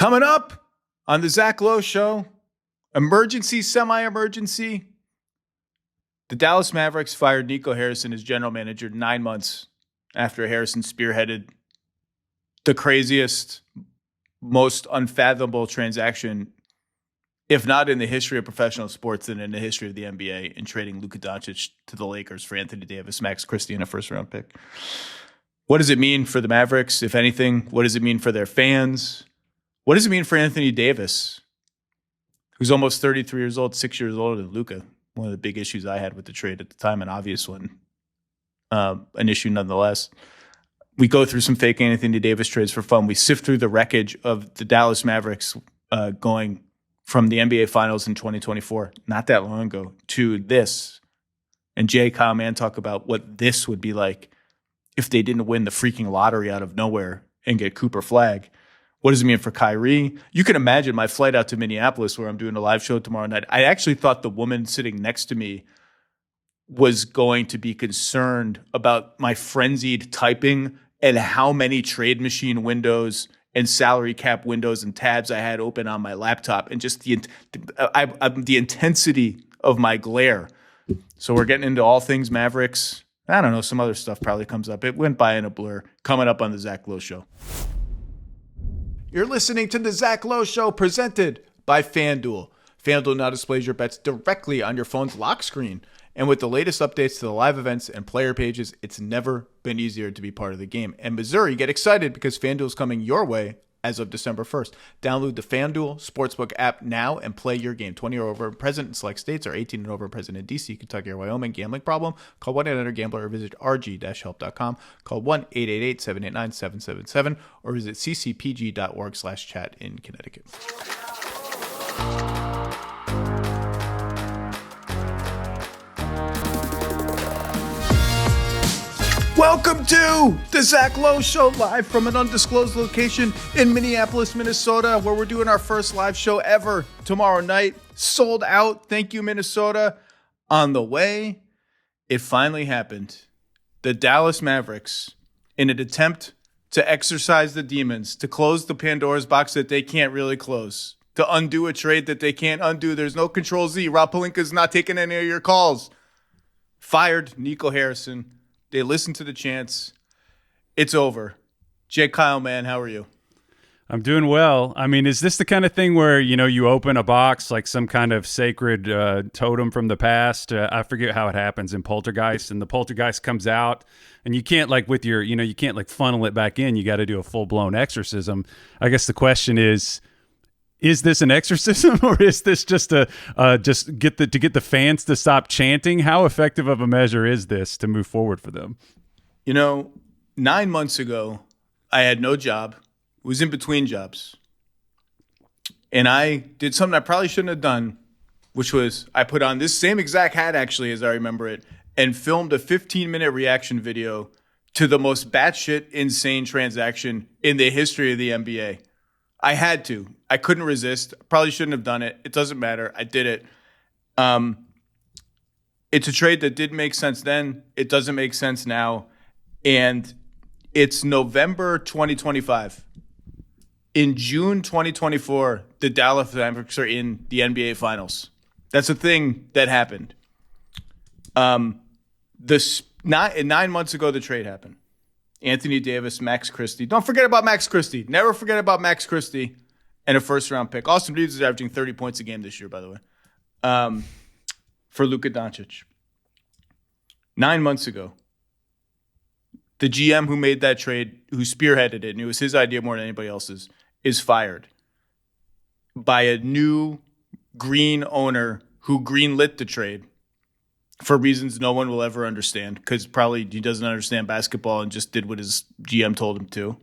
Coming up on the Zach Lowe Show, emergency, semi-emergency. The Dallas Mavericks fired Nico Harrison as general manager 9 months after Harrison spearheaded the craziest, most unfathomable transaction, if not in the history of professional sports, then in the history of the NBA, in trading Luka Doncic to the Lakers for Anthony Davis, Max Christie, and a first-round pick. What does it mean for the Mavericks, if anything? What does it mean for their fans? What does it mean for Anthony Davis, who's almost 33 years old, 6 years older than Luka? One of the big issues I had with the trade at the time, an obvious one, an issue nonetheless. We go through some fake Anthony Davis trades for fun. We sift through the wreckage of the Dallas Mavericks going from the NBA Finals in 2024, not that long ago, to this. And Kyle Mann talk about what this would be like if they didn't win the freaking lottery out of nowhere and get Cooper Flag. What does it mean for Kyrie? You can imagine my flight out to Minneapolis, where I'm doing a live show tomorrow night. I actually thought the woman sitting next to me was going to be concerned about my frenzied typing and how many trade machine windows and salary cap windows and tabs I had open on my laptop, and just the intensity of my glare. So we're getting into all things Mavericks. I don't know, some other stuff probably comes up. It went by in a blur. Coming up on the Zach Lowe Show. You're listening to the Zach Lowe Show, presented by FanDuel. FanDuel now displays your bets directly on your phone's lock screen. And with the latest updates to the live events and player pages, it's never been easier to be part of the game. And Missouri, get excited because FanDuel is coming your way as of December 1st. Download the FanDuel Sportsbook app now and play your game. 20 or over and present in select states, or 18 and over and present in D.C., Kentucky, or Wyoming. Gambling problem? Call 1-800-GAMBLER or visit rg-help.com. Call 1-888-789-777 or visit ccpg.org/chat in Connecticut. Welcome to the Zach Lowe Show, live from an undisclosed location in Minneapolis, Minnesota, where we're doing our first live show ever tomorrow night. Sold out. Thank you, Minnesota. On the way, it finally happened. The Dallas Mavericks, in an attempt to exorcise the demons, to close the Pandora's box that they can't really close, to undo a trade that they can't undo. There's no Control Z. Rob Pelinka's not taking any of your calls. Fired Nico Harrison. They listened to the chants. It's over. Kyle Mann, how are you? I'm doing well. I mean, is this the kind of thing where, you open a box like some kind of sacred totem from the past? I forget how it happens in Poltergeist, and the poltergeist comes out, and you can't you can't funnel it back in. You got to do a full-blown exorcism. I guess the question is this an exorcism, or is this just to get the fans to stop chanting? How effective of a measure is this to move forward for them? 9 months ago, I had no job. Was in between jobs. And I did something I probably shouldn't have done, which was I put on this same exact hat, actually, as I remember it, and filmed a 15-minute reaction video to the most batshit insane transaction in the history of the NBA. I had to. I couldn't resist. Probably shouldn't have done it. It doesn't matter. I did it. It's a trade that didn't make sense then. It doesn't make sense now. And it's November 2025. In June 2024, the Dallas Mavericks are in the NBA Finals. That's a thing that happened. 9 months ago, the trade happened. Anthony Davis, Max Christie. Don't forget about Max Christie. Never forget about Max Christie and a first-round pick. Austin Reeves is averaging 30 points a game this year, by the way, for Luka Doncic. 9 months ago, the GM who made that trade, who spearheaded it, and it was his idea more than anybody else's, is fired by a new green owner who greenlit the trade for reasons no one will ever understand, because probably he doesn't understand basketball and just did what his GM told him to,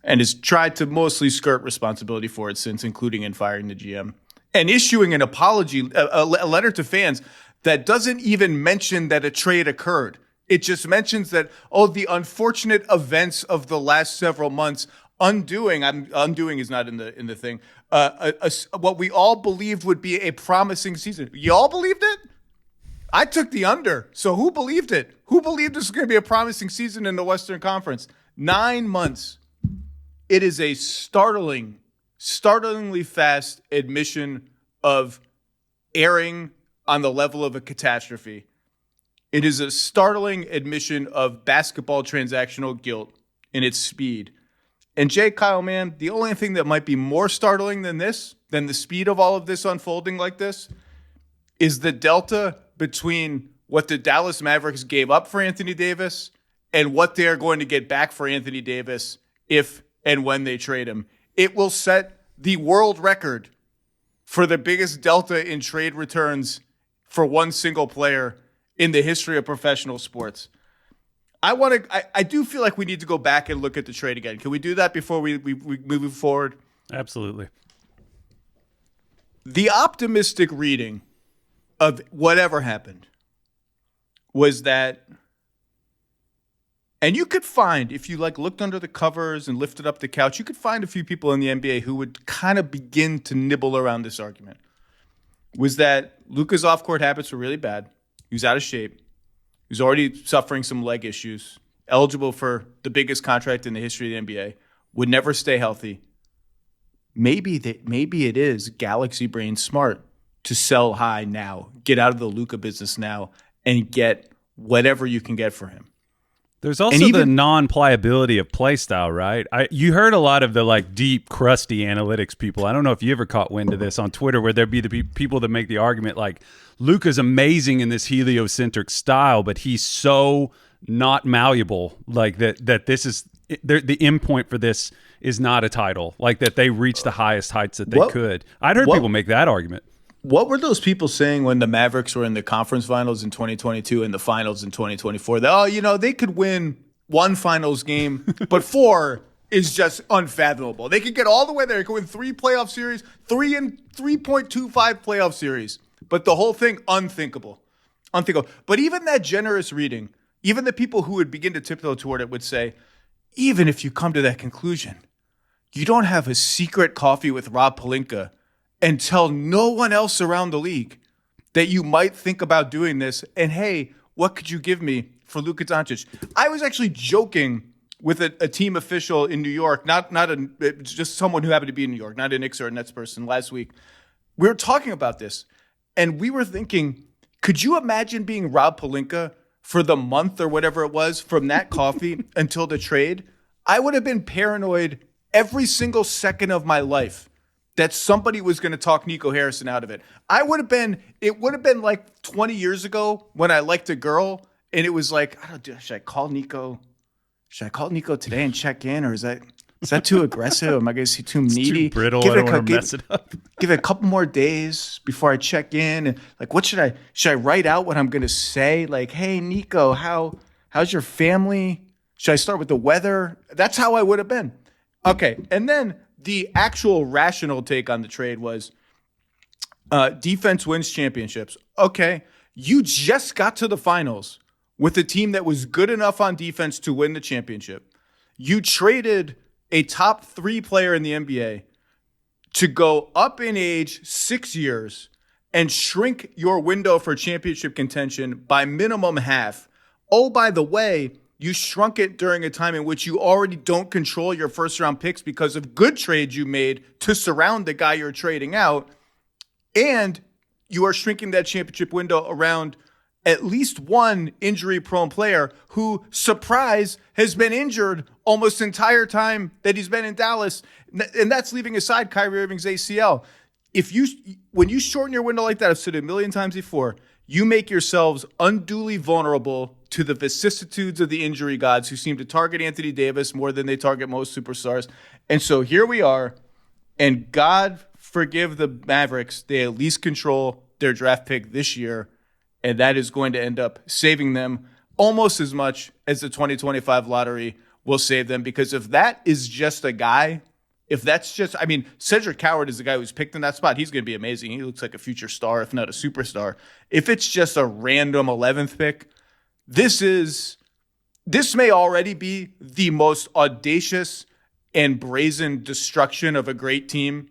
and has tried to mostly skirt responsibility for it since, including in firing the GM and issuing an apology, a letter to fans that doesn't even mention that a trade occurred. It just mentions that, the unfortunate events of the last several months undoing is not in the thing. What we all believed would be a promising season. You all believed it? I took the under. So who believed it? Who believed this was going to be a promising season in the Western Conference? 9 months. It is a startling startlingly fast admission of erring on the level of a catastrophe. It is a startling admission of basketball transactional guilt in its speed. And Jay, Kyle, man, the only thing that might be more startling than this, than the speed of all of this unfolding like this, is the delta between what the Dallas Mavericks gave up for Anthony Davis and what they are going to get back for Anthony Davis if and when they trade him. It will set the world record for the biggest delta in trade returns for one single player in the history of professional sports. I do feel like we need to go back and look at the trade again. Can we do that before we move forward? Absolutely. The optimistic reading of whatever happened was that, and you could find, if you looked under the covers and lifted up the couch, you could find a few people in the NBA who would kind of begin to nibble around this argument, was that Luka's off-court habits were really bad. He was out of shape. He was already suffering some leg issues, eligible for the biggest contract in the history of the NBA, would never stay healthy. Maybe it is galaxy brain smart to sell high now, get out of the Luka business now, and get whatever you can get for him. There's also the non-pliability of play style, right? You heard a lot of the deep, crusty analytics people. I don't know if you ever caught wind of this on Twitter, where there'd be the people that make the argument Luka's amazing in this heliocentric style, but he's so not malleable, that this is the end point for this is not a title, that they reached the highest heights that they could. I'd heard people make that argument. What were those people saying when the Mavericks were in the conference finals in 2022 and the finals in 2024? They could win one finals game, but 4 is just unfathomable. They could get all the way there. They could win 3 playoff series, 3 and 3.25 playoff series. But the whole thing, unthinkable. But even that generous reading, even the people who would begin to tiptoe toward it would say, even if you come to that conclusion, you don't have a secret coffee with Rob Pelinka and tell no one else around the league that you might think about doing this. And hey, what could you give me for Luka Doncic? I was actually joking with a team official in New York, just someone who happened to be in New York, not a Knicks or a Nets person last week. We were talking about this, and we were thinking, could you imagine being Rob Pelinka for the month or whatever it was from that coffee until the trade? I would have been paranoid every single second of my life that somebody was going to talk Nico Harrison out of it. It would have been like 20 years ago when I liked a girl and it was should I call Nico? Should I call Nico today and check in? Or is that too aggressive? Am I going to see too needy? It's too brittle. I don't want to mess it up. Give it a couple more days before I check in. And what should I write out what I'm going to say? Hey, Nico, how's your family? Should I start with the weather? That's how I would have been. Okay. And then the actual rational take on the trade was defense wins championships. Okay, you just got to the finals with a team that was good enough on defense to win the championship. You traded a top 3 player in the NBA to go up in age 6 years and shrink your window for championship contention by minimum half. Oh, by the way, you shrunk it during a time in which you already don't control your first-round picks because of good trades you made to surround the guy you're trading out. And you are shrinking that championship window around at least one injury-prone player who, surprise, has been injured almost the entire time that he's been in Dallas. And that's leaving aside Kyrie Irving's ACL. When you shorten your window like that, I've said it a million times before, you make yourselves unduly vulnerable to the vicissitudes of the injury gods who seem to target Anthony Davis more than they target most superstars. And so here we are, and God forgive the Mavericks, they at least control their draft pick this year, and that is going to end up saving them almost as much as the 2025 lottery will save them, because if that is just a guy, Cedric Coward is the guy who's picked in that spot. He's going to be amazing. He looks like a future star, if not a superstar. If it's just a random 11th pick, this may already be the most audacious and brazen destruction of a great team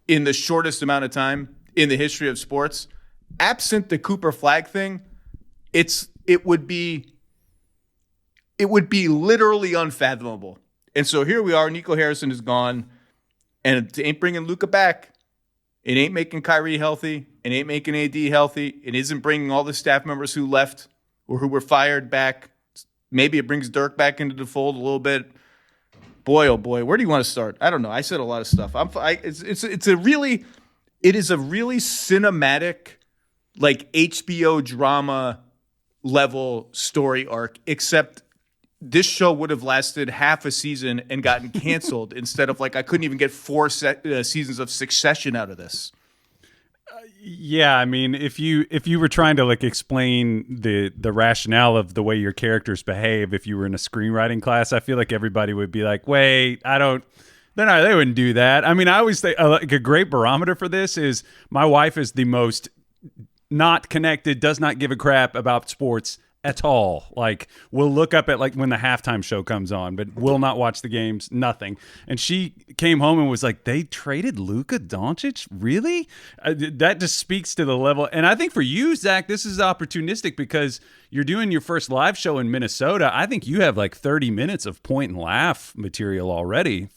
in the shortest amount of time in the history of sports. Absent the Cooper Flag thing, it would be literally unfathomable. And so here we are. Nico Harrison is gone. And it ain't bringing Luka back. It ain't making Kyrie healthy. It ain't making AD healthy. It isn't bringing all the staff members who left or who were fired back. Maybe it brings Dirk back into the fold a little bit. Boy, oh boy, where do you want to start? I don't know. I said a lot of stuff. It is a really cinematic, like HBO drama level story arc, except this show would have lasted half a season and gotten canceled instead of like I couldn't even get 4 seasons of Succession out of this. Yeah, I mean, if you were trying to like explain the rationale of the way your characters behave, if you were in a screenwriting class, I feel like everybody would be like, "Wait, they wouldn't do that." I mean, I always think like a great barometer for this is my wife is the most not connected, does not give a crap about sports at all. Like, we'll look up at like when the halftime show comes on, but will not watch the games, nothing. And she came home and was like, they traded Luka Doncic? Really? That just speaks to the level. And I think for you, Zach, this is opportunistic because you're doing your first live show in Minnesota. I think you have like 30 minutes of point and laugh material already.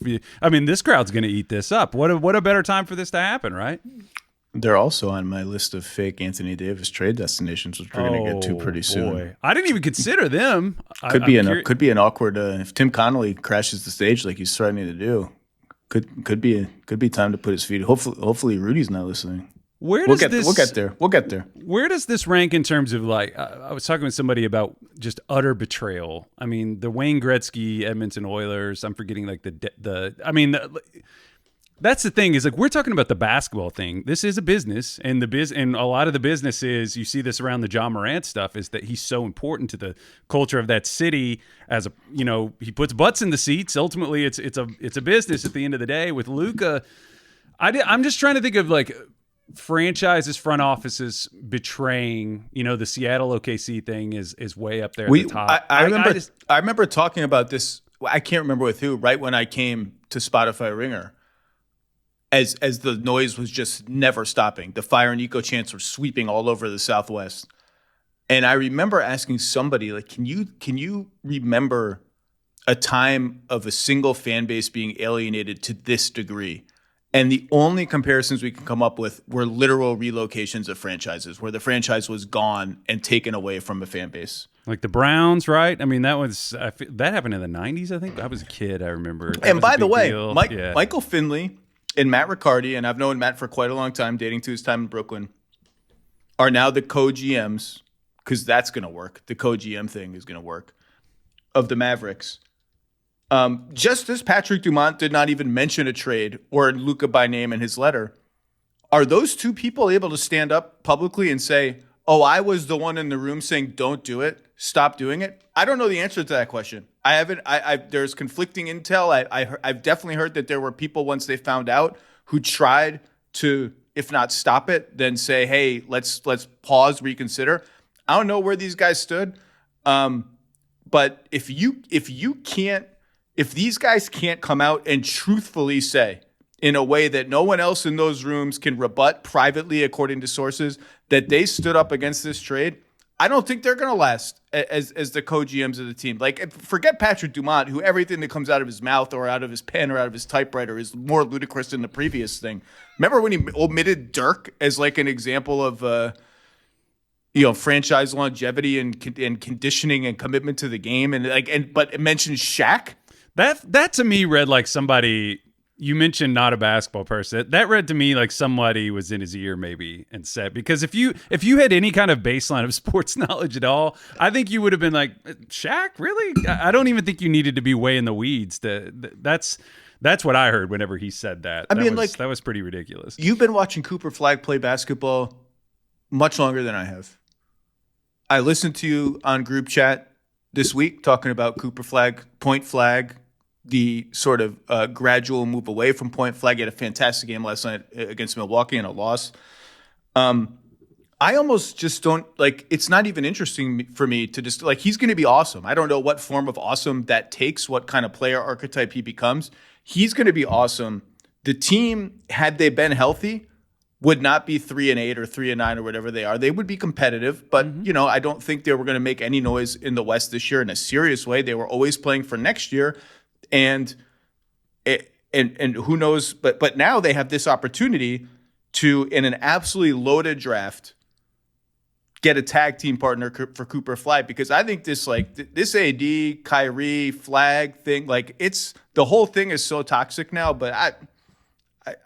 I mean, this crowd's going to eat this up. What a better time for this to happen, right? They're also on my list of fake Anthony Davis trade destinations, which we're going to get to pretty soon. I didn't even consider them. Could be an awkward if Tim Connolly crashes the stage like he's threatening to do. Could be time to put his feet. Hopefully Rudy's not listening. We'll get there. Where does this rank in terms of like? I was talking with somebody about just utter betrayal. I mean, the Wayne Gretzky Edmonton Oilers. I'm forgetting like that's the thing is like we're talking about the basketball thing. This is a business, and and a lot of the business is you see this around the John Morant stuff is that he's so important to the culture of that city. As he puts butts in the seats. Ultimately, it's a business at the end of the day. With Luka, I'm just trying to think of like franchises, front offices betraying. The Seattle OKC thing is way up there at the top. I remember talking about this. I can't remember with who. Right when I came to Spotify Ringer. As the noise was just never stopping. The Fire and Eco chants were sweeping all over the Southwest. And I remember asking somebody, like, can you remember a time of a single fan base being alienated to this degree? And the only comparisons we can come up with were literal relocations of franchises where the franchise was gone and taken away from a fan base. Like the Browns, right? I mean, that happened in the 90s, I think. I was a kid, I remember. And by the way, Michael Finley and Matt Riccardi, and I've known Matt for quite a long time, dating to his time in Brooklyn, are now the co-GMs, because that's going to work. The co-GM thing is going to work, of the Mavericks. Just as Patrick Dumont did not even mention a trade or Luka by name in his letter, are those two people able to stand up publicly and say, oh, I was the one in the room saying don't do it, stop doing it? I don't know the answer to that question. I haven't. There's conflicting intel. I've definitely heard that there were people once they found out who tried to, if not stop it, then say, "Hey, let's pause, reconsider." I don't know where these guys stood, but if these guys can't come out and truthfully say, in a way that no one else in those rooms can rebut privately, according to sources, that they stood up against this trade, I don't think they're going to last as the co-GMs of the team. Like, forget Patrick Dumont, who everything that comes out of his mouth or out of his pen or out of his typewriter is more ludicrous than the previous thing. Remember when he omitted Dirk as like an example of franchise longevity and conditioning and commitment to the game, but it mentioned Shaq? That to me read like somebody. You mentioned not a basketball person. That read to me like somebody was in his ear maybe and said, because if you had any kind of baseline of sports knowledge at all, I think you would have been like, Shaq, really? I don't even think you needed to be way in the weeds. That's what I heard whenever he said that. That was pretty ridiculous. You've been watching Cooper Flagg play basketball much longer than I have. I listened to you on group chat this week talking about Cooper Flagg, point flag, the sort of gradual move away from point flag. He had a fantastic game last night against Milwaukee in a loss. I almost just don't it's not even interesting for me to just he's going to be awesome. I don't know what form of awesome that takes, what kind of player archetype he becomes. He's going to be awesome. The team, had they been healthy, would not be 3-8 or 3-9 or whatever they are. They would be competitive, but I don't think they were going to make any noise in the West this year in a serious way. They were always playing for next year. And and who knows, but now they have this opportunity to, in an absolutely loaded draft, get a tag team partner for Cooper Flag, because I think this AD Kyrie Flag thing, like it's the whole thing is so toxic now. But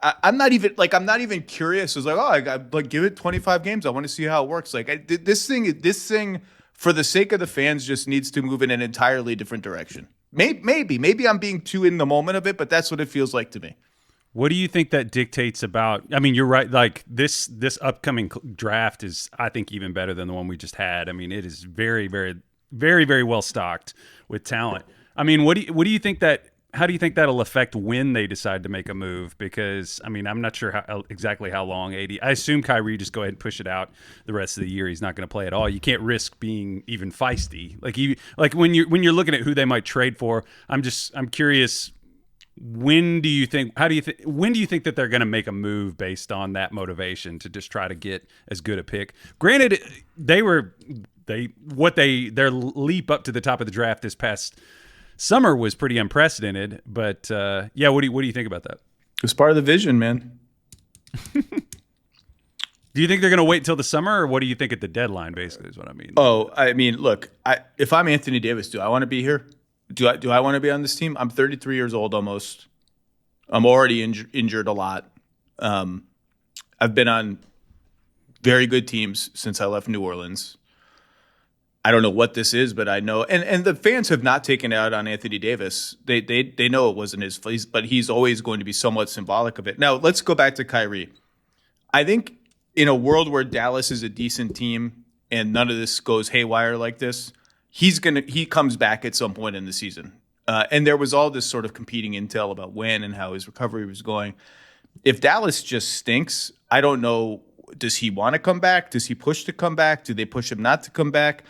I'm not even curious. It's like, oh, I got, like, give it 25 games. I want to see how it works. Like this thing for the sake of the fans just needs to move in an entirely different direction. Maybe I'm being too in the moment of it, but that's what it feels like to me. What do you think that dictates about? I mean, you're right. Like this upcoming draft is, I think, even better than the one we just had. I mean, it is very, very, very, very well stocked with talent. I mean, what do you think that? How do you think that'll affect when they decide to make a move? Because I mean, I'm not sure exactly how long AD. I assume Kyrie just go ahead and push it out the rest of the year. He's not going to play at all. You can't risk being even feisty. Like when you're looking at who they might trade for. I'm curious. When do you think that they're going to make a move based on that motivation to just try to get as good a pick? Granted, their leap up to the top of the draft this past summer was pretty unprecedented. But yeah, what do you think about that? It's part of the vision, man. Do you think they're going to wait until the summer, or what do you think at the deadline? Basically, is what I mean. Oh, I mean, look, if I'm Anthony Davis, do I want to be here? Do I want to be on this team? I'm 33 years old almost. I'm already injured a lot. I've been on very good teams since I left New Orleans. I don't know what this is, but I know, and the fans have not taken it out on Anthony Davis. They know it wasn't his place, but he's always going to be somewhat symbolic of it. Now, let's go back to Kyrie. I think in a world where Dallas is a decent team and none of this goes haywire like this, he comes back at some point in the season. And there was all this sort of competing intel about when and how his recovery was going. If Dallas just stinks, I don't know. Does he want to come back? Does he push to come back? Do they push him not to come back?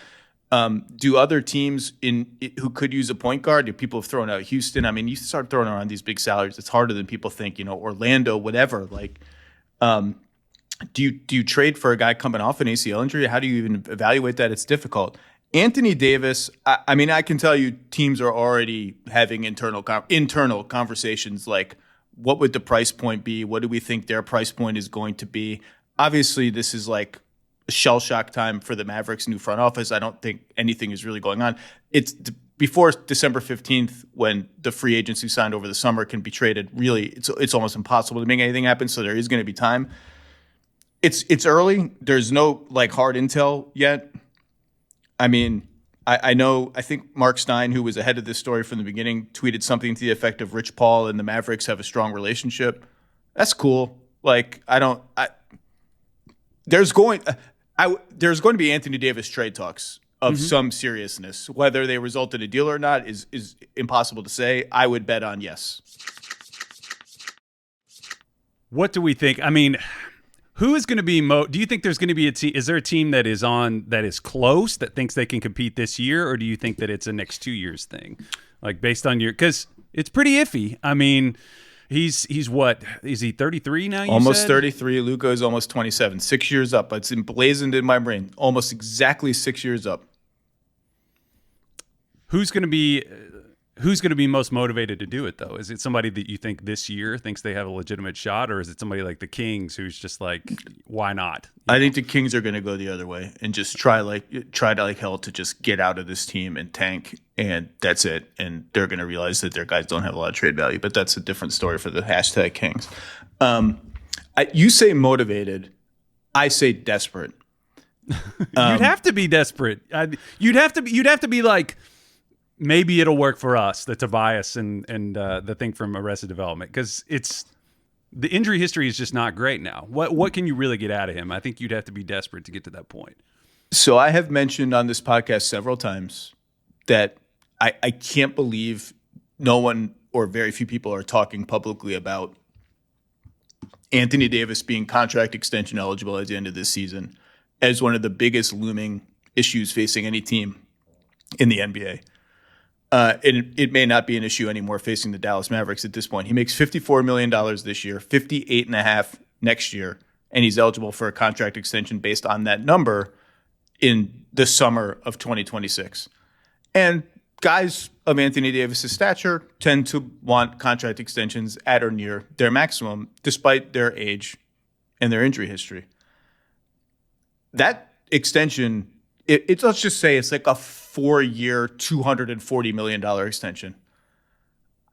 Do other teams who could use a point guard? Do people have thrown out Houston? I mean, you start throwing around these big salaries, it's harder than people think. Orlando, whatever. Like, do you trade for a guy coming off an ACL injury? How do you even evaluate that? It's difficult. Anthony Davis, I mean, I can tell you teams are already having internal conversations like, what would the price point be? What do we think their price point is going to be? Obviously, this is like a shell shock time for the Mavericks' new front office. I don't think anything is really going on. It's before December 15th, when the free agency signed over the summer can be traded. Really, it's almost impossible to make anything happen. So there is going to be time. It's early. There's no like hard intel yet. I mean, I think Mark Stein, who was ahead of this story from the beginning, tweeted something to the effect of Rich Paul and the Mavericks have a strong relationship. That's cool. Like, there's going to be Anthony Davis trade talks of some seriousness. Whether they result in a deal or not is impossible to say. I would bet on yes. What do we think? I mean, who is going to be do you think there's going to be a team? Is there a team that is close, that thinks they can compete this year, or do you think that it's a next 2 years thing? Like, based on because it's pretty iffy. I mean, he's what? Is he 33 now? Almost 33. Luka is almost 27. 6 years up. It's emblazoned in my brain. Almost exactly 6 years up. Who's going to be most motivated to do it, though? Is it somebody that you think this year thinks they have a legitimate shot, or is it somebody like the Kings who's just like, why not? I think the Kings are going to go the other way and just try to hell to just get out of this team and tank, and that's it. And they're going to realize that their guys don't have a lot of trade value, but that's a different story for the hashtag Kings. You say motivated, I say desperate. You'd have to be desperate. You'd have to be like, maybe it'll work for us, the Tobias and the thing from Arrested Development, because the injury history is just not great now. What can you really get out of him? I think you'd have to be desperate to get to that point. So I have mentioned on this podcast several times that I can't believe no one or very few people are talking publicly about Anthony Davis being contract extension eligible at the end of this season as one of the biggest looming issues facing any team in the NBA. It may not be an issue anymore facing the Dallas Mavericks at this point. He makes $54 million this year, $58.5 million next year, and he's eligible for a contract extension based on that number in the summer of 2026. And guys of Anthony Davis's stature tend to want contract extensions at or near their maximum, despite their age and their injury history. That extension, let's just say it's like a 4-year, $240 million extension.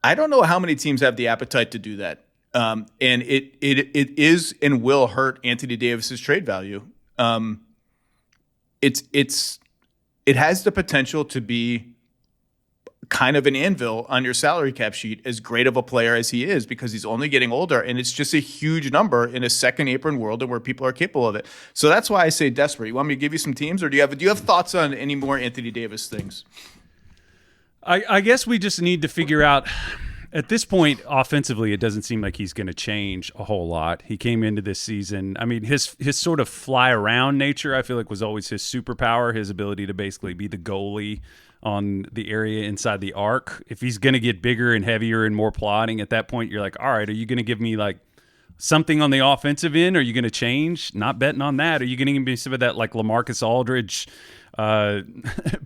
I don't know how many teams have the appetite to do that. And it is and will hurt Anthony Davis's trade value. It has the potential to be kind of an anvil on your salary cap sheet, as great of a player as he is, because he's only getting older, and it's just a huge number in a second apron world and where people are capable of it. So that's why I say desperate. You want me to give you some teams, or do you have thoughts on any more Anthony Davis things? I guess we just need to figure out. At this point, offensively, it doesn't seem like he's going to change a whole lot. He came into this season. I mean, his sort of fly around nature, I feel like, was always his superpower, his ability to basically be the goalie on the area inside the arc. If he's going to get bigger and heavier and more plotting, at that point, you're like, all right, are you going to give me like something on the offensive end? Are you going to change? Not betting on that. Are you going to give me some of that like LaMarcus Aldridge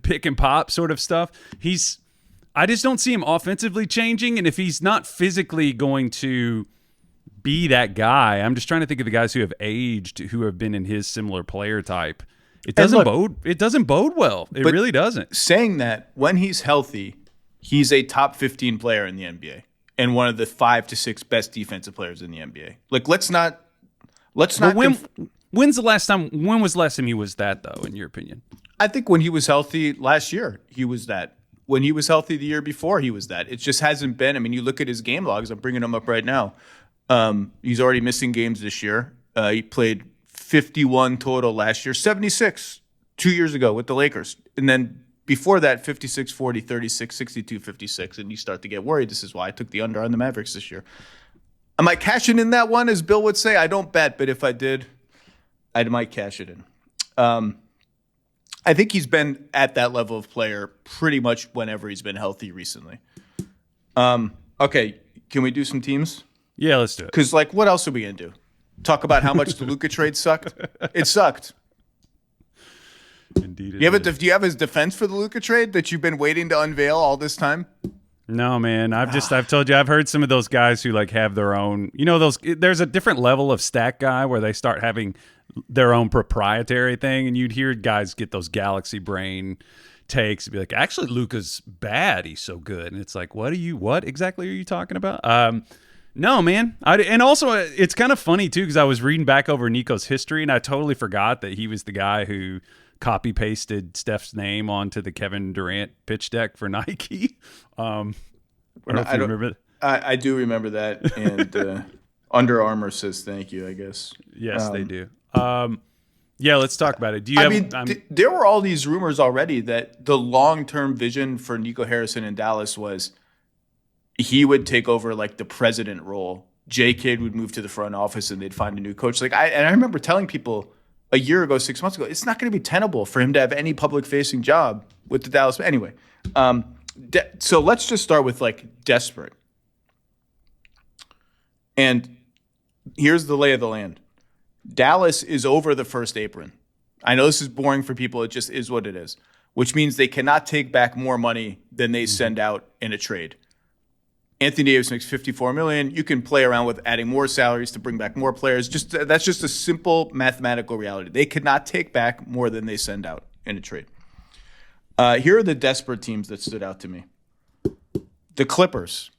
pick and pop sort of stuff? I just don't see him offensively changing, and if he's not physically going to be that guy, I'm just trying to think of the guys who have aged, who have been in his similar player type. It doesn't bode well. It really doesn't. Saying that, when he's healthy, he's a top 15 player in the NBA and one of the 5 to 6 best defensive players in the NBA. Like, let's not. When was the last time he was that, though, in your opinion? I think when he was healthy last year, he was that. When he was healthy the year before, he was that. It just hasn't been. I mean, you look at his game logs. I'm bringing them up right now. He's already missing games this year. He played 51 total last year, 76 2 years ago with the Lakers. And then before that, 56, 40, 36, 62, 56. And you start to get worried. This is why I took the under on the Mavericks this year. Am I cashing in that one, as Bill would say? I don't bet, but if I did, I might cash it in. I think he's been at that level of player pretty much whenever he's been healthy recently. Okay, can we do some teams? Yeah, let's do it. Because, like, what else are we going to do? Talk about how much the Luka trade sucked? It sucked. Indeed. Do you have his defense for the Luka trade that you've been waiting to unveil all this time? No, man. I've told you, I've heard some of those guys who like have their own, there's a different level of stack guy where they start having their own proprietary thing, and you'd hear guys get those galaxy brain takes and be like, actually, Luka's bad. He's so good. And it's like, what exactly are you talking about? No, man. And also, it's kind of funny, too, because I was reading back over Nico's history, and I totally forgot that he was the guy who copy-pasted Steph's name onto the Kevin Durant pitch deck for Nike. I don't know if you remember that. I do remember that, and Under Armour says thank you, I guess. Yes, they do. Yeah, let's talk about it. There were all these rumors already that the long-term vision for Nico Harrison in Dallas was he would take over like the president role. J. Kidd would move to the front office and they'd find a new coach. I remember telling people a year ago, 6 months ago, it's not going to be tenable for him to have any public-facing job with the Dallas. Anyway, so let's just start with like desperate. And here's the lay of the land. Dallas is over the first apron. I know this is boring for people. It just is what it is, which means they cannot take back more money than they send out in a trade. Anthony Davis makes $54 million. You can play around with adding more salaries to bring back more players. That's just a simple mathematical reality. They could not take back more than they send out in a trade. Here are the desperate teams that stood out to me. The Clippers,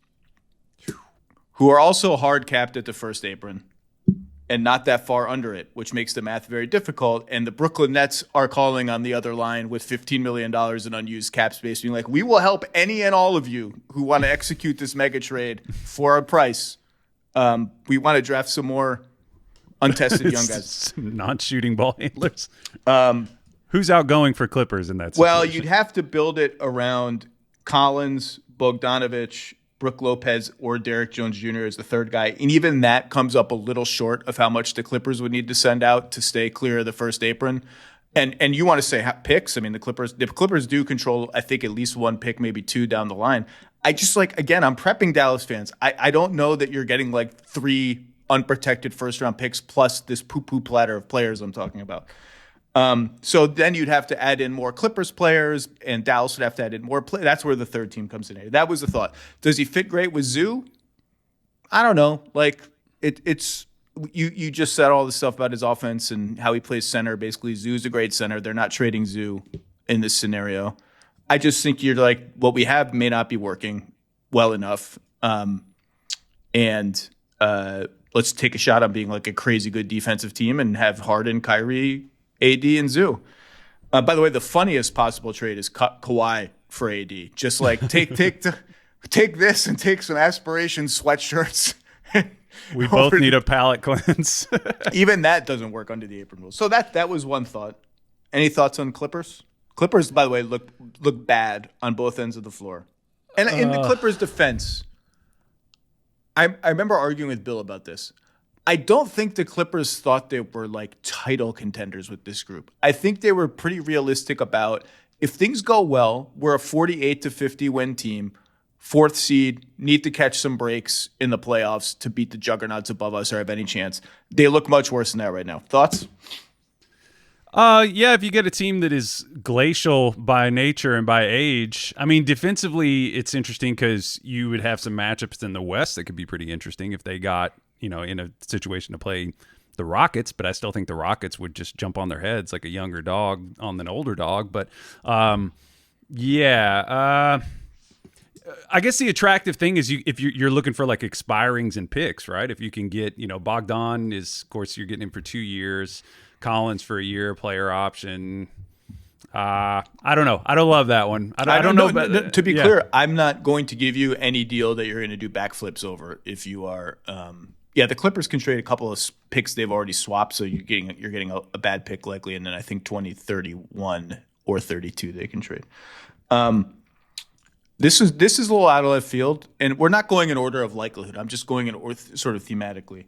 who are also hard capped at the first apron and not that far under it, which makes the math very difficult. And the Brooklyn Nets are calling on the other line with $15 million in unused cap space, being like, we will help any and all of you who want to execute this mega trade for a price. We want to draft some more untested young guys. Non-shooting ball handlers. Who's outgoing for Clippers in that situation? Well, you'd have to build it around Collins, Bogdanovich, Brook Lopez, or Derek Jones Jr. as the third guy. And even that comes up a little short of how much the Clippers would need to send out to stay clear of the first apron. And you want to say picks. I mean, the Clippers do control, I think, at least one pick, maybe two down the line. I just again, I'm prepping Dallas fans. I don't know that you're getting like 3 unprotected first-round picks plus this poo-poo platter of players I'm talking about. So then you'd have to add in more Clippers players, and Dallas would have to add in more players. That's where the third team comes in. That was the thought. Does he fit great with Zoo? I don't know. Like it's you just said all the stuff about his offense and how he plays center. Basically, Zoo's a great center. They're not trading Zoo in this scenario. I just think you're like, what we have may not be working well enough. And let's take a shot on being like a crazy good defensive team and have Harden, Kyrie, AD, and Zoo. By the way, the funniest possible trade is Kawhi for AD. Just like take this and take some aspiration sweatshirts. We both need a palate cleanse. Even that doesn't work under the apron rules. So that was one thought. Any thoughts on Clippers? Clippers, by the way, look bad on both ends of the floor. And in the Clippers' defense, I remember arguing with Bill about this. I don't think the Clippers thought they were like title contenders with this group. I think they were pretty realistic about, if things go well, we're a 48-50 win team, fourth seed, need to catch some breaks in the playoffs to beat the juggernauts above us or have any chance. They look much worse than that right now. Thoughts? Yeah, if you get a team that is glacial by nature and by age, I mean, defensively, it's interesting because you would have some matchups in the West that could be pretty interesting if they got, in a situation to play the Rockets, but I still think the Rockets would just jump on their heads like a younger dog on an older dog. But I guess the attractive thing is if you're looking for like expirings and picks, right? If you can get, Bogdan is, of course, you're getting him for 2 years. Collins for a year, player option. I don't know. I don't love that one. I don't know. To be clear, I'm not going to give you any deal that you're going to do backflips over if you are. The Clippers can trade a couple of picks they've already swapped, so you're getting a bad pick likely, and then I think 2031 or 32 they can trade. This is a little out of left field, and we're not going in order of likelihood. I'm just going in sort of thematically.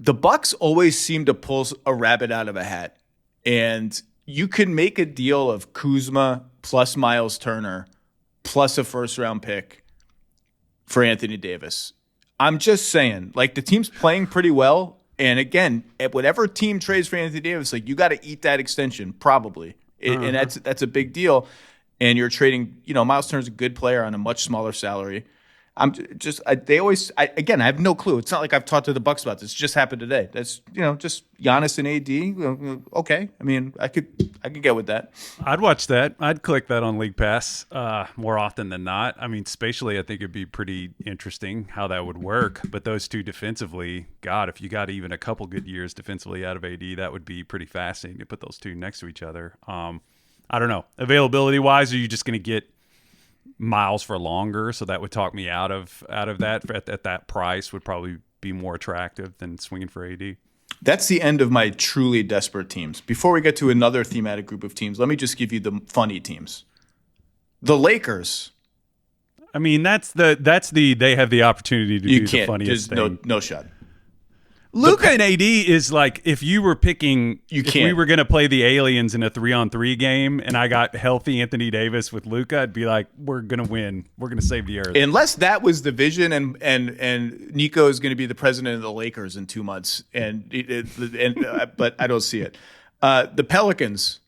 The Bucks always seem to pull a rabbit out of a hat, and you can make a deal of Kuzma plus Miles Turner plus a first-round pick for Anthony Davis. I'm just saying, like, the team's playing pretty well, and again, at whatever team trades for Anthony Davis, like, you got to eat that extension probably, and that's a big deal. And you're trading, Miles Turner's a good player on a much smaller salary. I have no clue. It's not like I've talked to the Bucks about this. It just happened today. That's, just Giannis and AD. Okay. I mean, I could get with that. I'd watch that. I'd click that on League Pass more often than not. I mean, spatially, I think it'd be pretty interesting how that would work. But those two defensively, God, if you got even a couple good years defensively out of AD, that would be pretty fascinating to put those two next to each other. I don't know. Availability-wise, are you just going to get Miles for longer? So that would talk me out of that at that price would probably be more attractive than swinging for AD. That's the end of my truly desperate teams. Before we get to another thematic group of teams, let me just give you the funny teams. The Lakers. I mean, that's the they have the opportunity to do the funniest thing. No shot. Luka and AD is like, if you were picking, if we were going to play the aliens in a 3-on-3 game and I got healthy Anthony Davis with Luka, I'd be like, we're going to win. We're going to save the earth. Unless that was the vision and Nico is going to be the president of the Lakers in 2 months. But I don't see it. The Pelicans,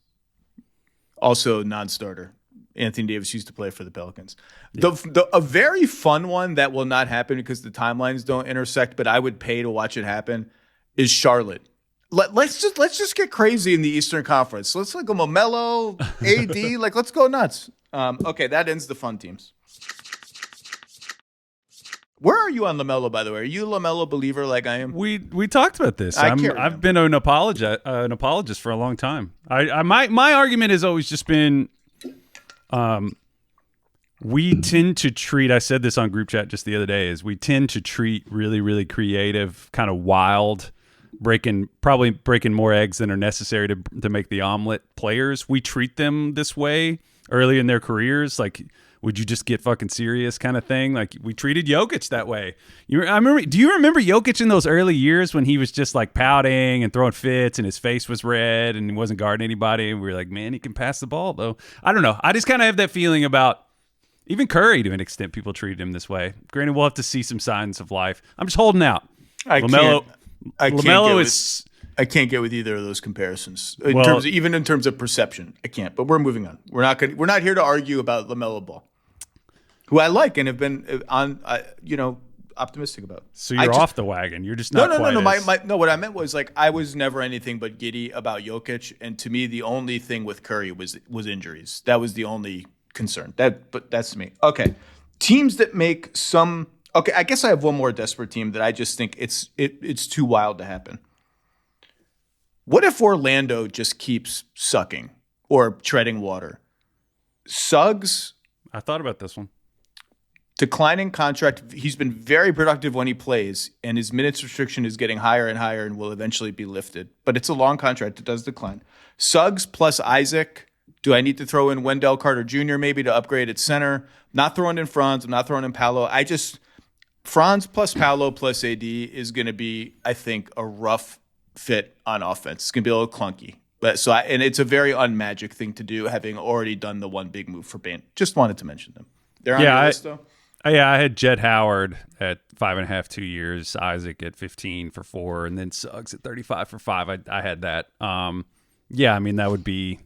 also non-starter. Anthony Davis used to play for the Pelicans. Yeah. A very fun one that will not happen because the timelines don't intersect, but I would pay to watch it happen, is Charlotte. Let's just get crazy in the Eastern Conference. Let's like a LaMelo, AD, like let's go nuts. Okay, that ends the fun teams. Where are you on LaMelo, by the way? Are you a LaMelo believer like I am? We talked about this. I've been an apologist for a long time. My argument has always just been, we tend to treat, I said this on group chat just the other day, is we tend to treat really, really creative, kind of wild, probably breaking more eggs than are necessary to make the omelet players. We treat them this way early in their careers. Like, would you just get fucking serious kind of thing? Like, we treated Jokic that way. Do you remember Jokic in those early years when he was just like pouting and throwing fits and his face was red and he wasn't guarding anybody? And we were like, man, he can pass the ball though. I don't know. I just kind of have that feeling about even Curry to an extent. People treated him this way. Granted, we'll have to see some signs of life. I'm just holding out. LaMelo I can't get with either of those comparisons even in terms of perception. I can't. But we're moving on. We're not here to argue about LaMelo Ball, who I like and have been optimistic about. So you're off the wagon. You're just not. No. What I meant was like I was never anything but giddy about Jokic, and to me the only thing with Curry was injuries. That was the only concern. But that's me. Okay, teams that make some. Okay, I guess I have one more desperate team that I just think it's too wild to happen. What if Orlando just keeps sucking or treading water? Suggs. I thought about this one. Declining contract. He's been very productive when he plays, and his minutes restriction is getting higher and higher and will eventually be lifted. But it's a long contract. It does decline. Suggs plus Isaac. Do I need to throw in Wendell Carter Jr. maybe to upgrade at center? Not throwing in Franz. I'm not throwing in Paolo. Franz plus Paolo plus AD is going to be, I think, a rough fit on offense. It's going to be a little clunky. And it's a very unmagic thing to do, having already done the one big move for Bane. Just wanted to mention them. They're on your list, though? Yeah, I had Jett Howard at 5.5, 2 years, Isaac at 15 for 4, and then Suggs at 35 for 5. I had that. That would be...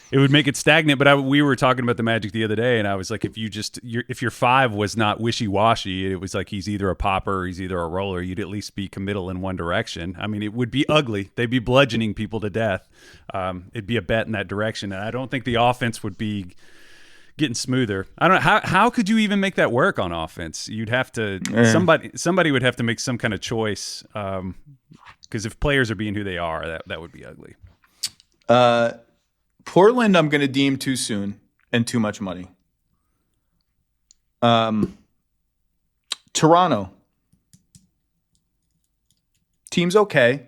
It would make it stagnant, but we were talking about the Magic the other day, and I was like, if your 5 was not wishy-washy, it was like he's either a popper or he's either a roller, you'd at least be committal in one direction. I mean, it would be ugly. They'd be bludgeoning people to death. It'd be a bet in that direction, and I don't think the offense would be getting smoother. I don't know. How could you even make that work on offense? You'd have to somebody would have to make some kind of choice, because if players are being who they are, that would be ugly. Portland, I'm going to deem too soon and too much money. Toronto. Team's okay.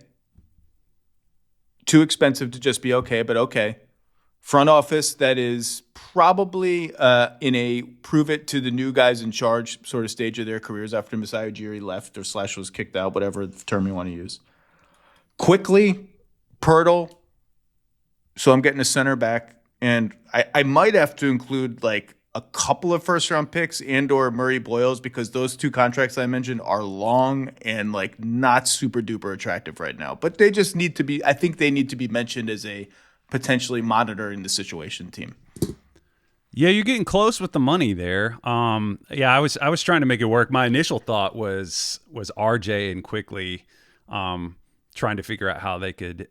Too expensive to just be okay, but okay. Front office that is probably in a prove it to the new guys in charge sort of stage of their careers after Masai Ujiri left or / was kicked out, whatever term you want to use. Quickly, Pirtle. So I'm getting a center back, and I might have to include like a couple of first-round picks and or Murray Boyles, because those two contracts I mentioned are long and like not super duper attractive right now. But they just need to be. I think they need to be mentioned as a potentially monitoring the situation team. Yeah, you're getting close with the money there. I was trying to make it work. My initial thought was RJ and Quickly. Trying to figure out how they could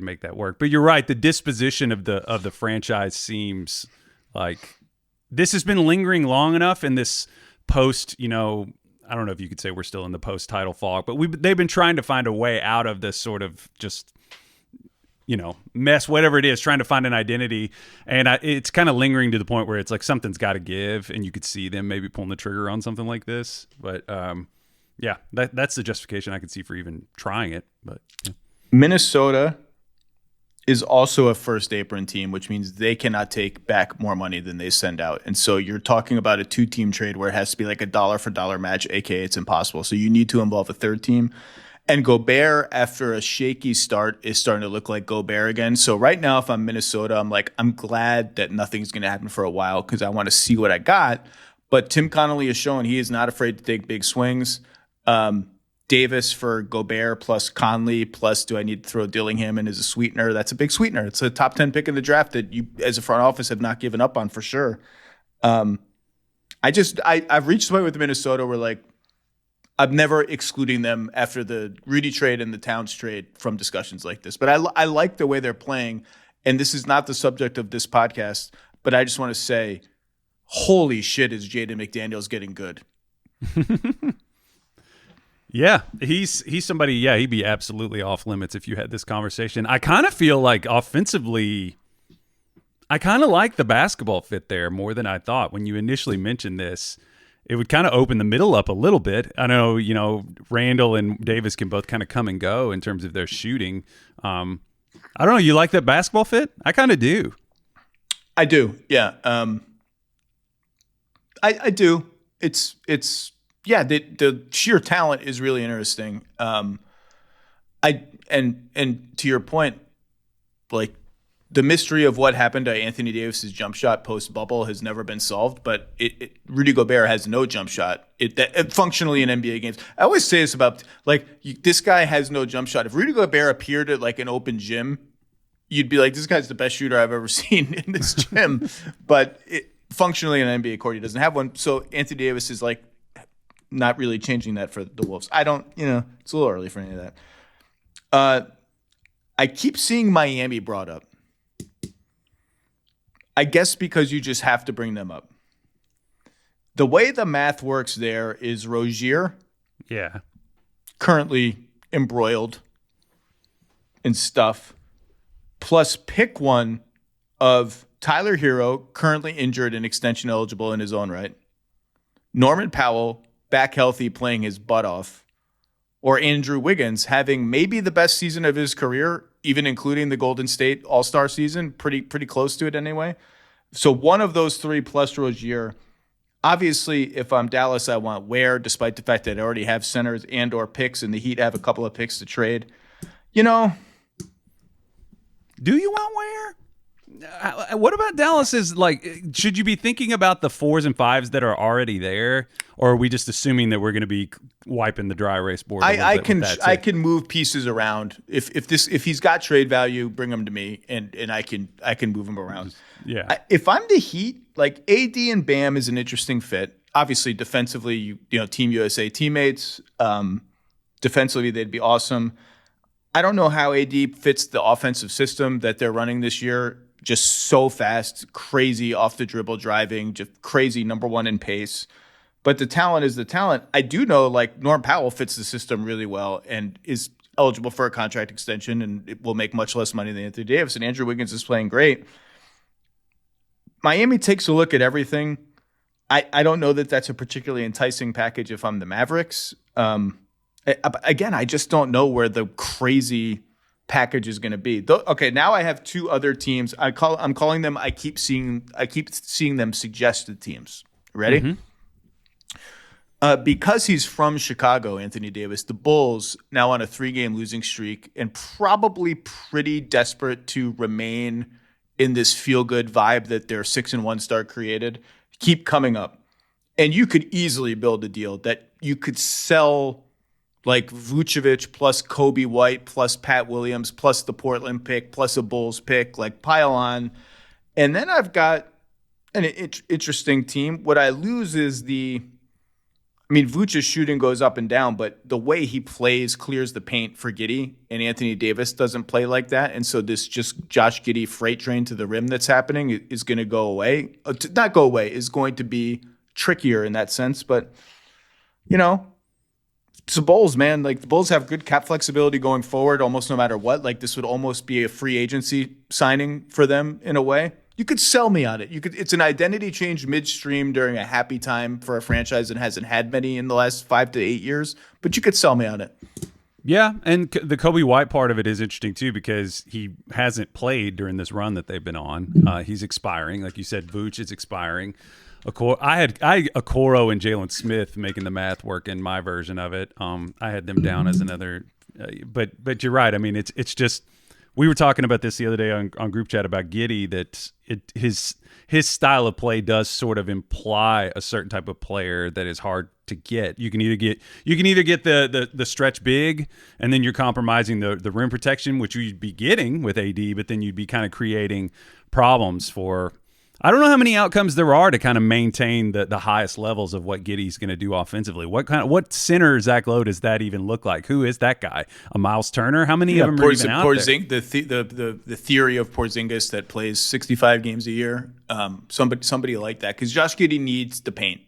make that work. But you're right, the disposition of the franchise seems like this has been lingering long enough in this post, I don't know if you could say we're still in the post-title fog, but they've been trying to find a way out of this sort of just mess, whatever it is, trying to find an identity. And it's kind of lingering to the point where it's like something's got to give, and you could see them maybe pulling the trigger on something like this. But yeah, that's the justification I could see for even trying it. But yeah. Minnesota is also a first apron team, which means they cannot take back more money than they send out. And so you're talking about a 2-team trade where it has to be like a dollar for dollar match, aka it's impossible. So you need to involve a third team. And Gobert, after a shaky start, is starting to look like Gobert again. So right now, if I'm Minnesota, I'm glad that nothing's going to happen for a while because I want to see what I got. But Tim Connolly has shown he is not afraid to take big swings. Davis for Gobert plus Conley plus do I need to throw Dillingham in as a sweetener? That's a big sweetener. It's a top 10 pick in the draft that you as a front office have not given up on for sure. I've reached the point with Minnesota where like I'm never excluding them after the Rudy trade and the Towns trade from discussions like this. But I like the way they're playing, and this is not the subject of this podcast, but I just want to say, holy shit, is Jaden McDaniels getting good. Yeah, he's somebody, yeah, he'd be absolutely off limits if you had this conversation. I kind of feel like offensively, I kind of like the basketball fit there more than I thought. When you initially mentioned this, it would kind of open the middle up a little bit. I know, Randall and Davis can both kind of come and go in terms of their shooting. I don't know, you like that basketball fit? I kind of do. I do, yeah. I do. It's yeah, the sheer talent is really interesting. And to your point, like the mystery of what happened to Anthony Davis's jump shot post bubble has never been solved. But Rudy Gobert has no jump shot. Functionally in NBA games, I always say this about this guy has no jump shot. If Rudy Gobert appeared at like an open gym, you'd be like, this guy's the best shooter I've ever seen in this gym. But functionally in an NBA court, he doesn't have one. So Anthony Davis is like not really changing that for the Wolves. It's a little early for any of that. I keep seeing Miami brought up. I guess because you just have to bring them up. The way the math works there is Rozier, currently embroiled in stuff, plus pick one of Tyler Hero, currently injured and extension eligible in his own right, Norman Powell, back healthy, playing his butt off, or Andrew Wiggins having maybe the best season of his career, even including the Golden State All-Star season, pretty close to it anyway. So one of those three plus Rozier. Obviously, if I'm Dallas, I want Ware, despite the fact that I already have centers and or picks, and the Heat have a couple of picks to trade. Do you want Ware? What about Dallas's, should you be thinking about the 4s and 5s that are already there, or are we just assuming that we're going to be wiping the dry erase board? I can move pieces around. If he's got trade value, bring him to me, and I can move him around. If I'm the Heat, AD and Bam is an interesting fit. Obviously, defensively, Team USA teammates. Defensively, they'd be awesome. I don't know how AD fits the offensive system that they're running this year. Just so fast, crazy off the dribble driving, just crazy number one in pace. But the talent is the talent. I do know Norm Powell fits the system really well and is eligible for a contract extension, and it will make much less money than Anthony Davis. And Andrew Wiggins is playing great. Miami takes a look at everything. I don't know that that's a particularly enticing package if I'm the Mavericks. Again, I just don't know where the crazy package is going to be. Okay, now I have two other teams. I'm calling them. I keep seeing them suggested teams. Ready? Mm-hmm. Because he's from Chicago, Anthony Davis, the Bulls now on a 3-game losing streak and probably pretty desperate to remain in this feel-good vibe that their 6-1 start created, keep coming up. And you could easily build a deal that you could sell Vucevic plus Kobe White plus Pat Williams plus the Portland pick plus a Bulls pick, pile on. And then I've got an interesting team. What I lose is Vucevic's shooting goes up and down, but the way he plays clears the paint for Giddey, and Anthony Davis doesn't play like that. And so this just Josh Giddey freight train to the rim that's happening is going to go away. Not go away, is going to be trickier in that sense. But, it's the Bulls, man. The Bulls have good cap flexibility going forward almost no matter what. This would almost be a free agency signing for them in a way. You could sell me on it. It's an identity change midstream during a happy time for a franchise that hasn't had many in the last 5 to 8 years, but you could sell me on it. Yeah, and the Kobe White part of it is interesting too because he hasn't played during this run that they've been on. He's expiring. Like you said, Vooch is expiring. I had Okoro and Jalen Smith making the math work in my version of it. I had them down as another, but you're right. It's just we were talking about this the other day on group chat about Giddey that his style of play does sort of imply a certain type of player that is hard to get. You can either get the stretch big and then you're compromising the rim protection, which you'd be getting with AD, but then you'd be kind of creating problems for. I don't know how many outcomes there are to kind of maintain the highest levels of what Giddey's going to do offensively. What center Zach Lowe does that even look like? Who is that guy? A Miles Turner? How many of them are even out there? The theory of Porzingis that plays 65 games a year. Somebody like that because Josh Giddey needs the paint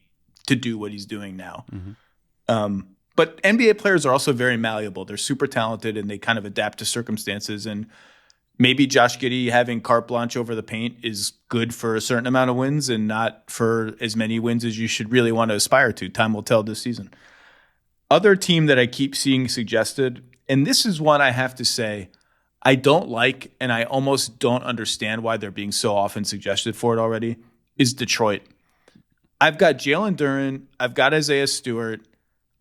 to do what he's doing now. Mm-hmm. But NBA players are also very malleable. They're super talented and they kind of adapt to circumstances and. Maybe Josh Giddey having carte blanche over the paint is good for a certain amount of wins and not for as many wins as you should really want to aspire to. Time will tell this season. Other team that I keep seeing suggested, and this is one I have to say I don't like and I almost don't understand why they're being so often suggested for it already, is Detroit. I've got Jalen Duren. I've got Isaiah Stewart.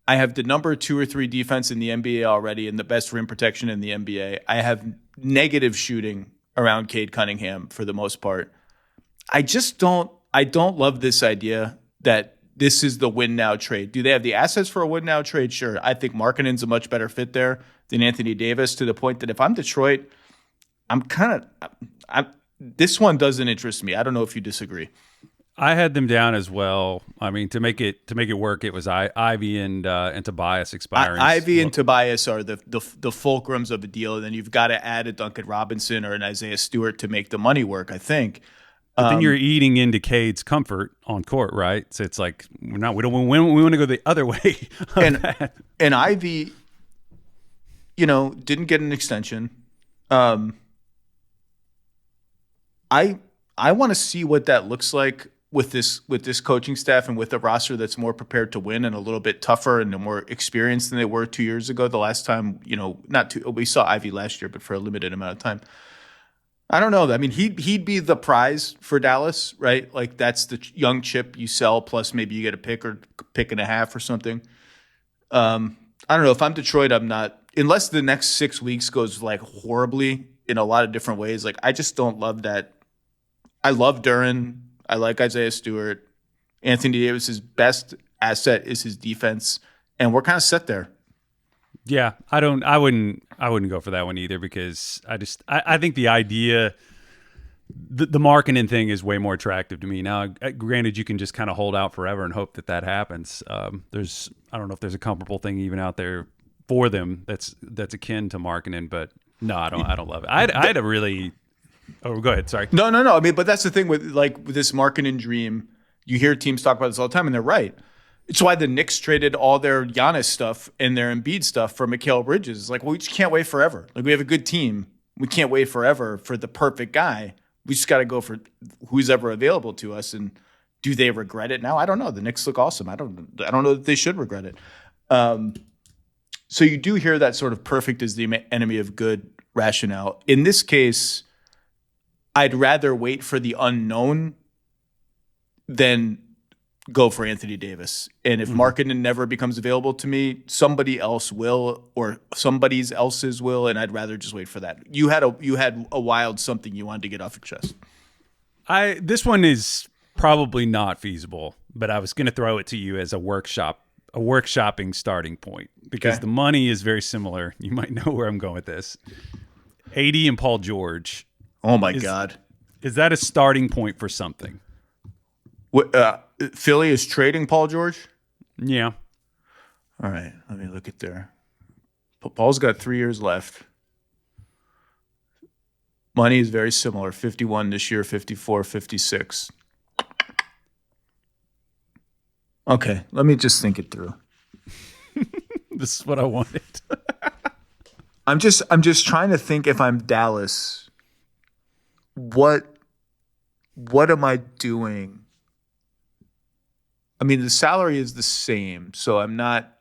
I have the number 2 or 3 defense in the NBA already and the best rim protection in the NBA. I have negative shooting around Cade Cunningham for the most part. I don't love this idea that this is the win now trade. Do they have the assets for a win now trade? Sure. I think Markkanen's a much better fit there than Anthony Davis, to the point that if I'm Detroit, this one doesn't interest me. I don't know if you disagree. I had them down as well. I mean, to make it work, it was Ivy and Tobias expiring. Ivy and Tobias are the fulcrums of the deal, and then you've got to add a Duncan Robinson or an Isaiah Stewart to make the money work, I think. But then you're eating into Cade's comfort on court, right? So it's like we want to go the other way. And Ivy, didn't get an extension. I want to see what that looks like with this coaching staff and with a roster that's more prepared to win and a little bit tougher and more experienced than they were 2 years ago. The last time, we saw Ivy last year, but for a limited amount of time. I don't know. I mean, he'd be the prize for Dallas, right? Like, that's the young chip you sell, plus maybe you get a pick or pick and a half or something. I don't know. If I'm Detroit, I'm not, unless the next 6 weeks goes like horribly in a lot of different ways. Like, I just don't love that. I love Duren. I like Isaiah Stewart. Anthony Davis's best asset is his defense, and we're kind of set there. Yeah, I wouldn't go for that one either, because I think the idea, the Markkanen thing is way more attractive to me. Now, granted, you can just kind of hold out forever and hope that happens. I don't know if there's a comparable thing even out there for them that's akin to Markkanen, but no, I don't love it. I had a really. Oh, go ahead. Sorry. No. I mean, but that's the thing with this Markkanen dream. You hear teams talk about this all the time, and they're right. It's why the Knicks traded all their Giannis stuff and their Embiid stuff for Mikal Bridges. It's like, well, we just can't wait forever. Like, we have a good team. We can't wait forever for the perfect guy. We just got to go for who's ever available to us. And do they regret it now? I don't know. The Knicks look awesome. I don't know that they should regret it. So you do hear that sort of perfect is the enemy of good rationale. In this case, I'd rather wait for the unknown than go for Anthony Davis. And if Markkanen never becomes available to me, somebody else will, or somebody else's will, and I'd rather just wait for that. You had a wild something you wanted to get off your chest. This one is probably not feasible, but I was going to throw it to you as a workshopping starting point, because the money is very similar. You might know where I'm going with this. AD and Paul George. Oh my God. Is that a starting point for something? Philly is trading Paul George? Yeah. All right. Let me look at there. Paul's got 3 years left. Money is very similar. 51 this year, 54, 56. Okay. Let me just think it through. This is what I wanted. I'm just trying to think, if I'm Dallas, what am I doing? I mean, the salary is the same, so I'm not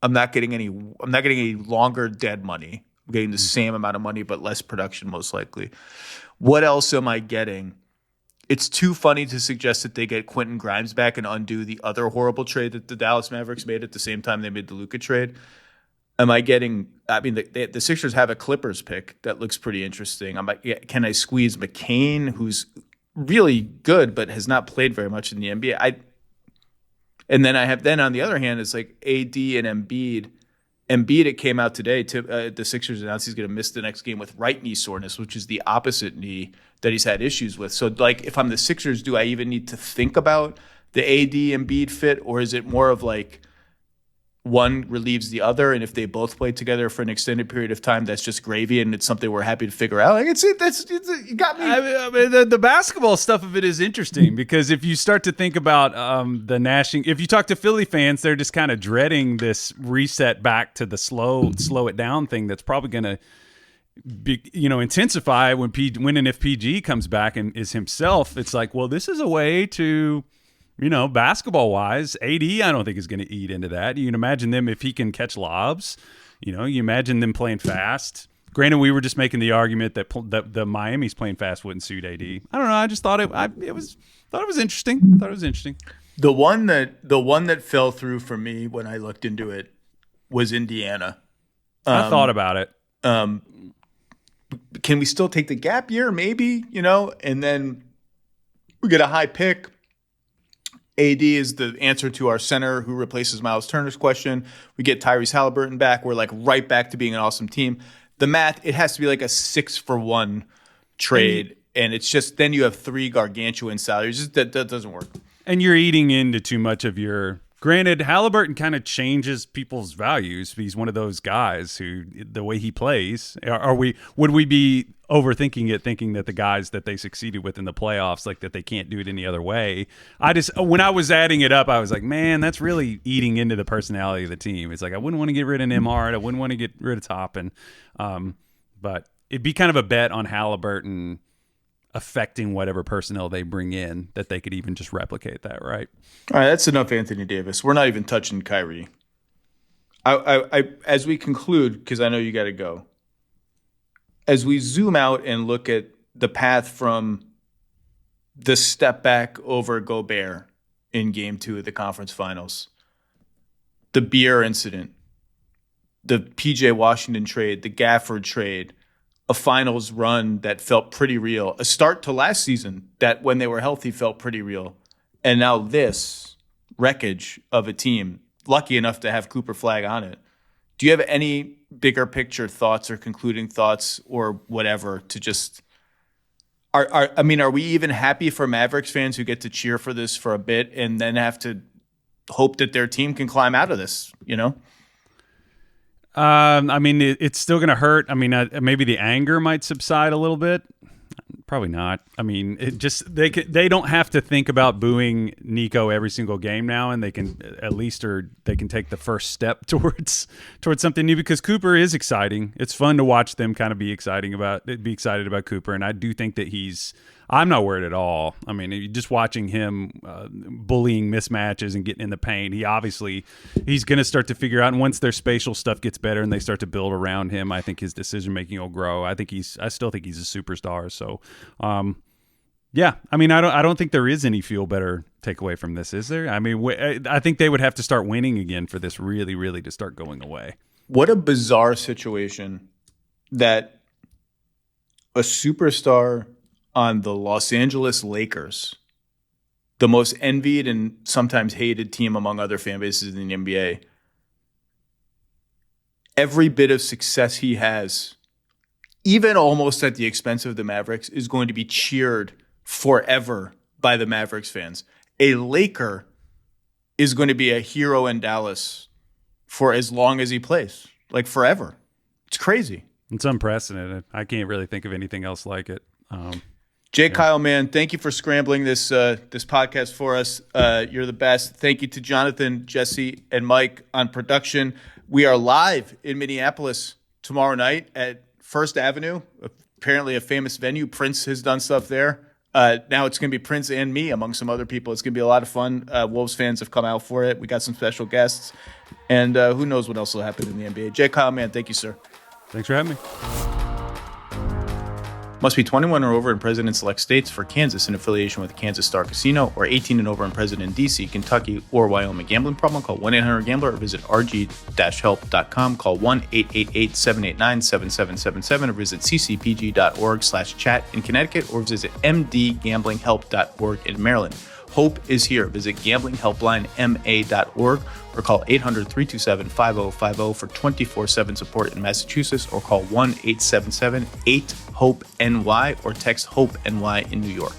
getting any longer dead money. I'm getting the same amount of money, but less production, most likely. What else am I getting? It's too funny to suggest that they get Quentin Grimes back and undo the other horrible trade that the Dallas Mavericks made at the same time they made the Luka trade. Am I getting? I mean, the Sixers have a Clippers pick that looks pretty interesting. Can I squeeze McCain, who's really good but has not played very much in the NBA? And then on the other hand, it's like AD and Embiid. Embiid, it came out today. The Sixers announced he's going to miss the next game with right knee soreness, which is the opposite knee that he's had issues with. So, like, if I'm the Sixers, do I even need to think about the AD Embiid fit, or is it more of like one relieves the other, and if they both play together for an extended period of time, that's just gravy, and it's something we're happy to figure out? Like, you got me. I mean, the basketball stuff of it is interesting, because if you start to think about the gnashing, if you talk to Philly fans, they're just kind of dreading this reset back to the slow it down thing that's probably going to be, intensify when and if PG comes back and is himself. It's like, well, this is a way to, basketball wise, AD, I don't think is going to eat into that. You can imagine them if he can catch lobs. You imagine them playing fast. Granted, we were just making the argument that the Miami's playing fast wouldn't suit AD. I don't know. I just thought it was interesting. The one that fell through for me when I looked into it was Indiana. I thought about it. can we still take the gap year? Maybe, and then we get a high pick. AD is the answer to our center who replaces Miles Turner's question. We get Tyrese Halliburton back. We're like right back to being an awesome team. The math, it has to be like a 6-for-1 trade. And it's just, then you have 3 gargantuan salaries. Just, that doesn't work. And you're eating into too much of your. Granted, Halliburton kind of changes people's values. He's one of those guys who, the way he plays, would we be overthinking it, thinking that the guys that they succeeded with in the playoffs, like that they can't do it any other way? When I was adding it up, I was like, man, that's really eating into the personality of the team. It's like, I wouldn't want to get rid of Nembhard. I wouldn't want to get rid of Toppin. But it'd be kind of a bet on Halliburton affecting whatever personnel they bring in, that they could even just replicate that, right? All right, that's enough Anthony Davis. We're not even touching Kyrie. I as we conclude, because I know you got to go, as we zoom out and look at the path from the step back over Gobert in Game 2 of the conference finals, the Beer incident, the PJ Washington trade, the Gafford trade, a finals run that felt pretty real, a start to last season that when they were healthy felt pretty real, and now this wreckage of a team, lucky enough to have Cooper Flag on it. Do you have any bigger picture thoughts or concluding thoughts or whatever to just are we even happy for Mavericks fans who get to cheer for this for a bit and then have to hope that their team can climb out of this, It's still going to hurt. Maybe the anger might subside a little bit. Probably not. They don't have to think about booing Nico every single game now, and they can they can take the first step towards something new, because Cooper is exciting. It's fun to watch them kind of be excited about Cooper, and I do think that I'm not worried at all. Just watching him bullying mismatches and getting in the paint, he's going to start to figure out. And once their spatial stuff gets better and they start to build around him, I think his decision making will grow. I still think he's a superstar. So, I don't think there is any feel better takeaway from this, is there? I think they would have to start winning again for this really, really to start going away. What a bizarre situation that a superstar on the Los Angeles Lakers, the most envied and sometimes hated team among other fan bases in the NBA, every bit of success he has, even almost at the expense of the Mavericks, is going to be cheered forever by the Mavericks fans. A Laker is going to be a hero in Dallas for as long as he plays, like forever. It's crazy. It's unprecedented. I can't really think of anything else like it. Kyle, man, thank you for scrambling this podcast for us. You're the best. Thank you to Jonathan, Jesse, and Mike on production. We are live in Minneapolis tomorrow night at First Avenue, apparently a famous venue. Prince has done stuff there. Now it's going to be Prince and me among some other people. It's going to be a lot of fun. Wolves fans have come out for it. We got some special guests. And who knows what else will happen in the NBA. Kyle, man, thank you, sir. Thanks for having me. Must be 21 or over in present in select states. For Kansas, in affiliation with Kansas Star Casino, or 18 and over in present in D.C., Kentucky, or Wyoming. Gambling problem? Call 1-800-GAMBLER or visit rg-help.com. Call 1-888-789-7777 or visit ccpg.org/chat in Connecticut, or visit mdgamblinghelp.org in Maryland. Hope is here. Visit gamblinghelplinema.org or call 800-327-5050 for 24/7 support in Massachusetts, or call 1-877-8-HOPE-NY or text HOPE-NY in New York.